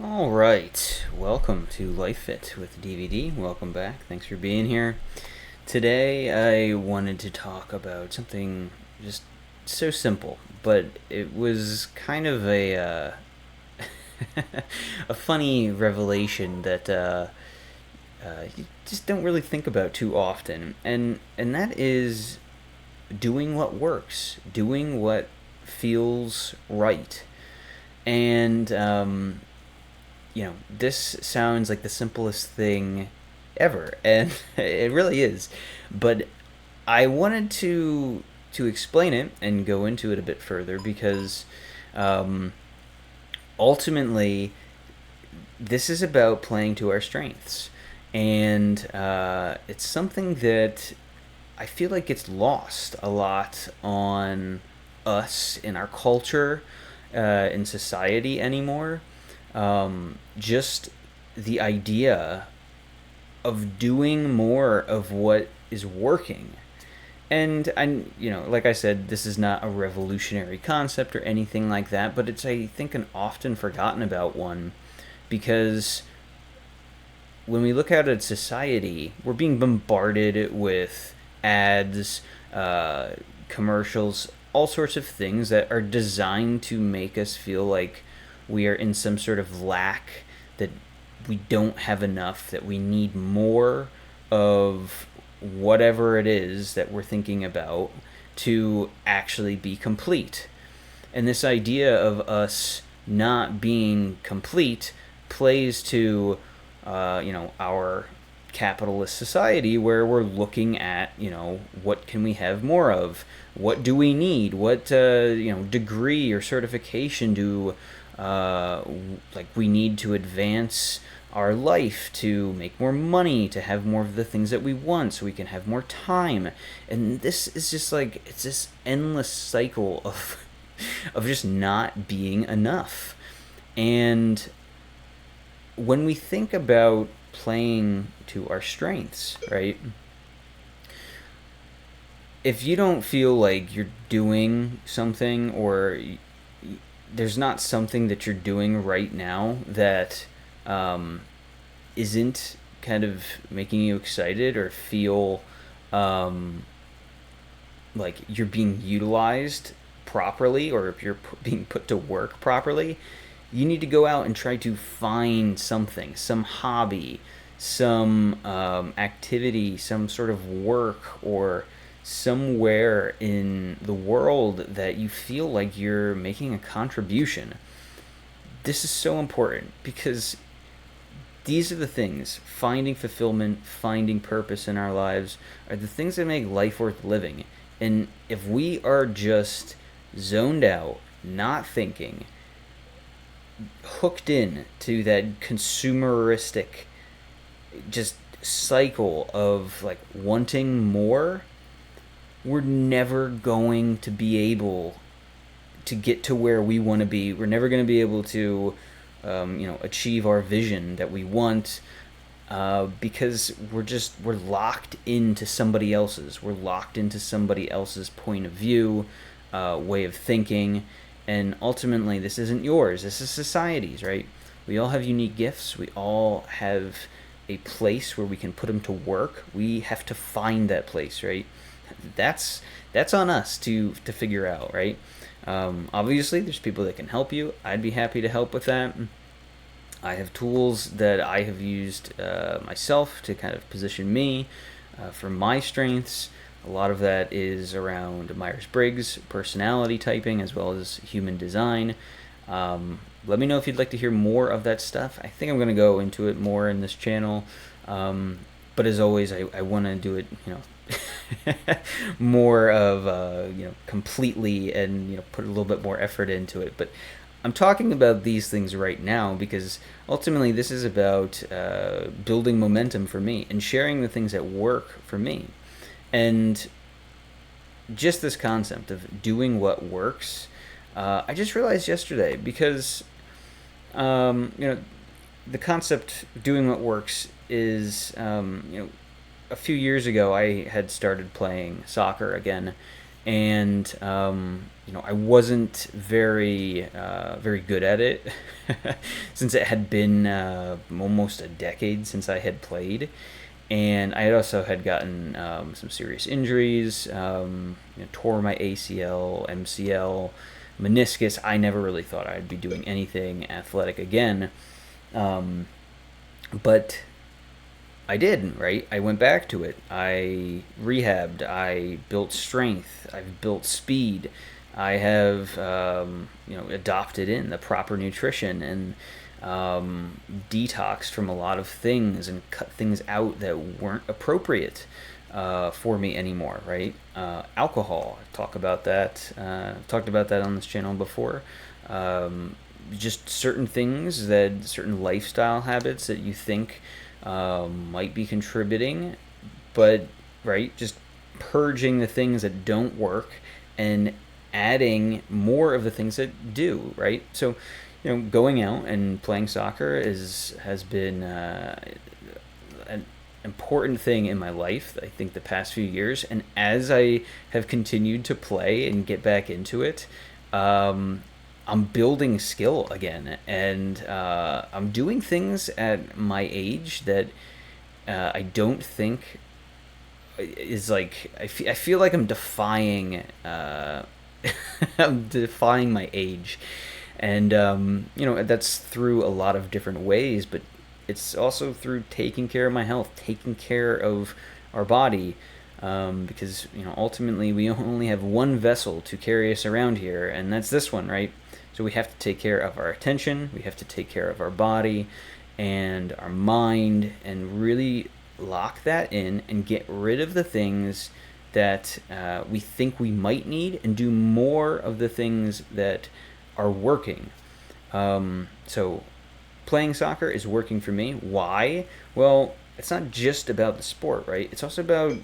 All right, welcome to Life Fit with DVD. Welcome back. Thanks for being here. Today, I wanted to talk about something just so simple, but it was kind of a funny revelation that you just don't really think about too often, and that is doing what works, doing what feels right, and this sounds like the simplest thing ever, and it really is. But I wanted to explain it and go into it a bit further because um, ultimately this is about playing to our strengths, and it's something that I feel like gets lost a lot on us in our culture, in society anymore. Just the idea of doing more of what is working. And like I said, this is not a revolutionary concept or anything like that, but it's, I think, an often forgotten about one because when we look out at society, we're being bombarded with ads, uh, commercials, all sorts of things that are designed to make us feel like we are in some sort of lack, that we don't have enough, that we need more of whatever it is that we're thinking about to actually be complete. And this idea of us not being complete plays to our capitalist society, where we're looking at, what can we have more of, what do we need, what degree or certification do like we need to advance our life, to make more money, to have more of the things that we want so we can have more time. And this is just like, it's this endless cycle of of just not being enough. And when we think about playing to our strengths, right? If you don't feel like you're doing something, or there's not something that you're doing right now that um, isn't kind of making you excited or feel um, like you're being utilized properly, or if you're being put to work properly, you need to go out and try to find something, some hobby, some activity, some sort of work, or somewhere in the world that you feel like you're making a contribution. This is so important because these are the things, finding fulfillment, finding purpose in our lives, are the things that make life worth living. And if we are just zoned out, not thinking, hooked in to that consumeristic just cycle of like wanting more, we're never going to be able to get to where we want to be. We're never going to be able to, achieve our vision that we want, because we're locked into somebody else's. We're locked into somebody else's point of view, way of thinking, and ultimately, this isn't yours. This is society's, right? We all have unique gifts. We all have a place where we can put them to work. We have to find that place, right? That's on us to figure out, right? Obviously, there's people that can help you. I'd be happy to help with that. I have tools that I have used myself to kind of position me for my strengths. A lot of that is around Myers Briggs personality typing as well as human design. Let me know if you'd like to hear more of that stuff. I think I'm going to go into it more in this channel. But as always, I want to do it, more of, completely, and, put a little bit more effort into it. But I'm talking about these things right now because ultimately this is about building momentum for me and sharing the things that work for me. And just this concept of doing what works, I just realized yesterday because, um, you know, the concept of doing what works is, a few years ago I had started playing soccer again, and I wasn't very good at it since it had been almost a decade since I had played, and I also had gotten some serious injuries. Tore my ACL, MCL, meniscus. I never really thought I'd be doing anything athletic again, but I did, right? I went back to it. I rehabbed. I built strength. I've built speed. I have, adopted in the proper nutrition and detoxed from a lot of things and cut things out that weren't appropriate for me anymore, right? Alcohol. Talk about that. Talked about that on this channel before. Just certain things, that certain lifestyle habits that you think might be contributing, but right, just purging the things that don't work and adding more of the things that do, right? So, going out and playing soccer has been an important thing in my life, I think, the past few years. And as I have continued to play and get back into it, I'm building skill again, and I'm doing things at my age that I don't think is like I feel like I'm defying I'm defying my age, and that's through a lot of different ways, but it's also through taking care of my health, taking care of our body, because ultimately we only have one vessel to carry us around here, and that's this one, right? So we have to take care of our attention, we have to take care of our body and our mind, and really lock that in and get rid of the things that we think we might need, and do more of the things that are working. So playing soccer is working for me. Why? Well, it's not just about the sport, right? It's also about,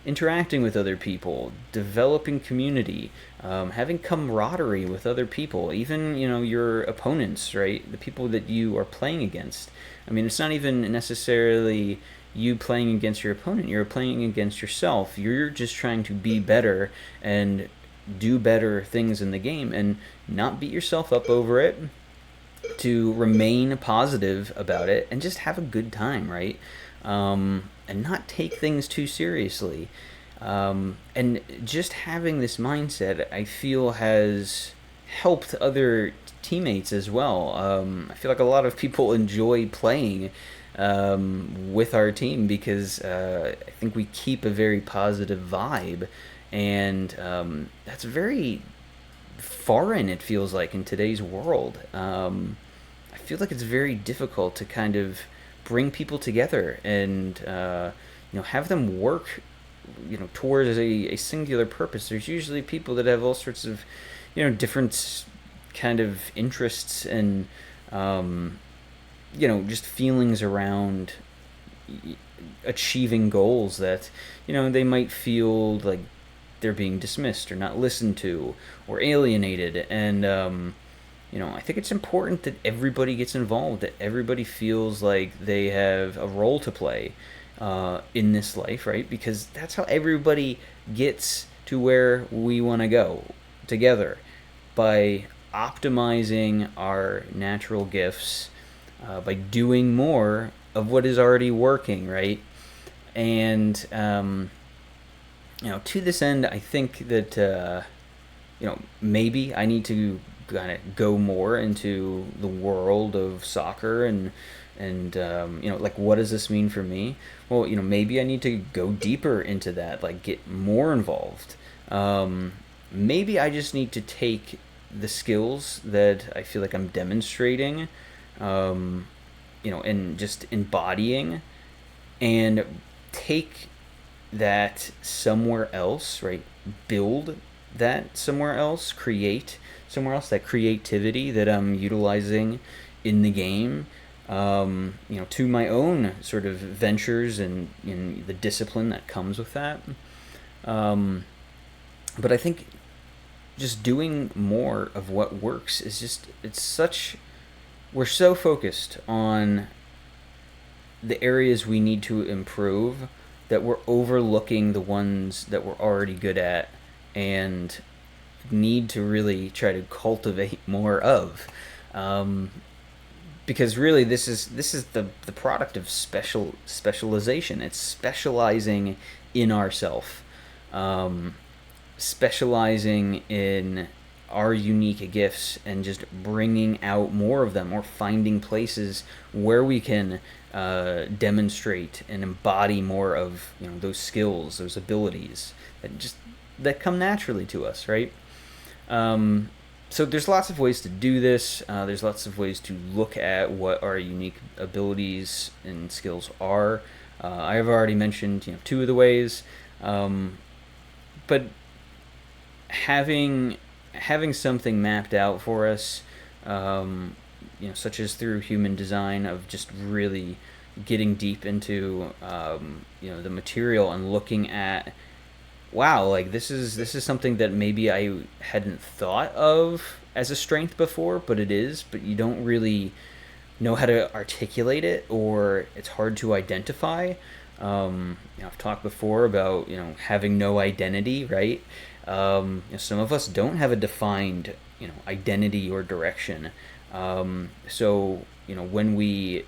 interacting with other people, developing community, having camaraderie with other people, even, your opponents, right? The people that you are playing against. I mean, it's not even necessarily you playing against your opponent, you're playing against yourself. You're just trying to be better and do better things in the game and not beat yourself up over it, to remain positive about it and just have a good time, right? And not take things too seriously. And just having this mindset, I feel, has helped other teammates as well. I feel like a lot of people enjoy playing with our team because I think we keep a very positive vibe, and that's very foreign, it feels like, in today's world. I feel like it's very difficult to kind of bring people together and have them work towards a singular purpose. There's usually people that have all sorts of different kind of interests and just feelings around achieving goals that they might feel like they're being dismissed or not listened to or alienated. And I think it's important that everybody gets involved, that everybody feels like they have a role to play in this life, right? Because that's how everybody gets to where we want to go together, by optimizing our natural gifts, by doing more of what is already working, right? And to this end, I think that maybe I need to kind of go more into the world of soccer, and like, what does this mean for me? Well, maybe I need to go deeper into that, like get more involved. Maybe I just need to take the skills that I feel like I'm demonstrating, and just embodying, and take that somewhere else, right? Build that somewhere else, create somewhere else, that creativity that I'm utilizing in the game, to my own sort of ventures and the discipline that comes with that. But I think just doing more of what works is we're so focused on the areas we need to improve that we're overlooking the ones that we're already good at and need to really try to cultivate more of. Um, because really this is the product of specialization. It's specializing in ourself, um, specializing in our unique gifts and just bringing out more of them, or finding places where we can demonstrate and embody more of those skills, those abilities that come naturally to us, right? Um, so there's lots of ways to do this. There's lots of ways to look at what our unique abilities and skills are. I have already mentioned two of the ways, um, but having having something mapped out for us, um, such as through human design, of just really getting deep into the material and looking at, wow, like this is something that maybe I hadn't thought of as a strength before, but it is, but you don't really know how to articulate it, or it's hard to identify. I've talked before about having no identity, right? Some of us don't have a defined identity or direction. So when we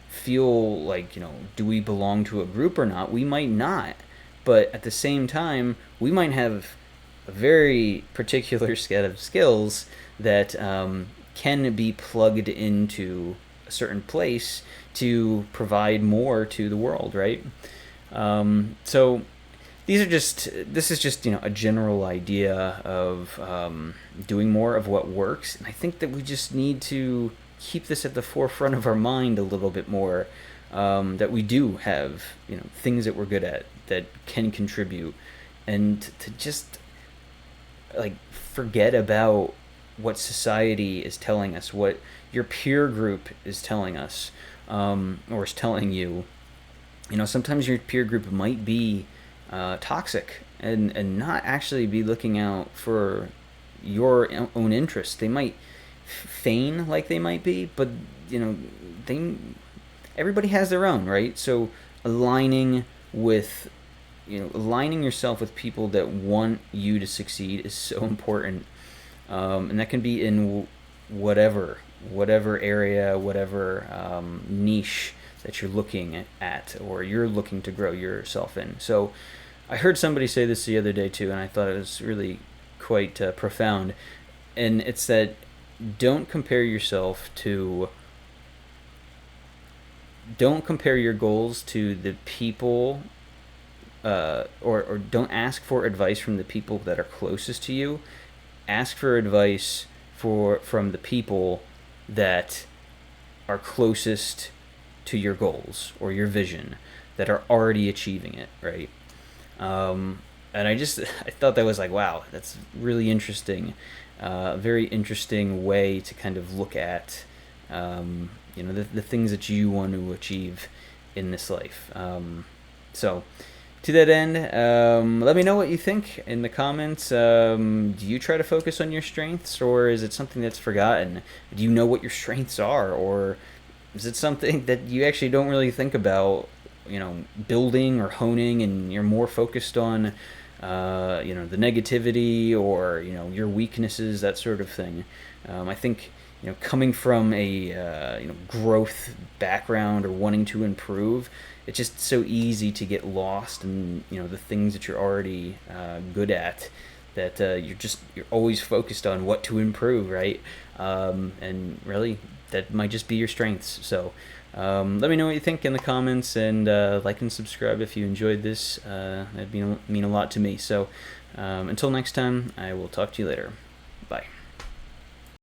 feel like do we belong to a group or not, we might not, but at the same time we might have a very particular set of skills that can be plugged into a certain place to provide more to the world, right? So this is just a general idea of doing more of what works, and I think that we just need to keep this at the forefront of our mind a little bit more. That we do have things that we're good at that can contribute, and to just like forget about what society is telling us, what your peer group is telling us, or is telling you. Sometimes your peer group might be toxic, and not actually be looking out for your own interests. They might feign like they might be, but they everybody has their own, right? So aligning with aligning yourself with people that want you to succeed is so important, and that can be in whatever area, whatever niche that you're looking at, or you're looking to grow yourself in. So I heard somebody say this the other day too, and I thought it was really quite profound. And it's that don't compare yourself to don't compare your goals to the people, or don't ask for advice from the people that are closest to you. Ask for advice from the people that are closest to your goals or your vision, that are already achieving it, right? And I thought that was like, wow, that's really interesting. Very interesting way to kind of look at the things that you want to achieve in this life. So to that end, let me know what you think in the comments. Do you try to focus on your strengths, or is it something that's forgotten? Do you know what your strengths are, or is it something that you actually don't really think about, building or honing, and you're more focused on, the negativity, or, your weaknesses, that sort of thing? I think, coming from a, growth background, or wanting to improve, it's just so easy to get lost in, the things that you're already good at, that you're always focused on what to improve, right? And really, that might just be your strengths. So let me know what you think in the comments, and like and subscribe if you enjoyed this. That'd mean a lot to me. So until next time, I will talk to you later. Bye.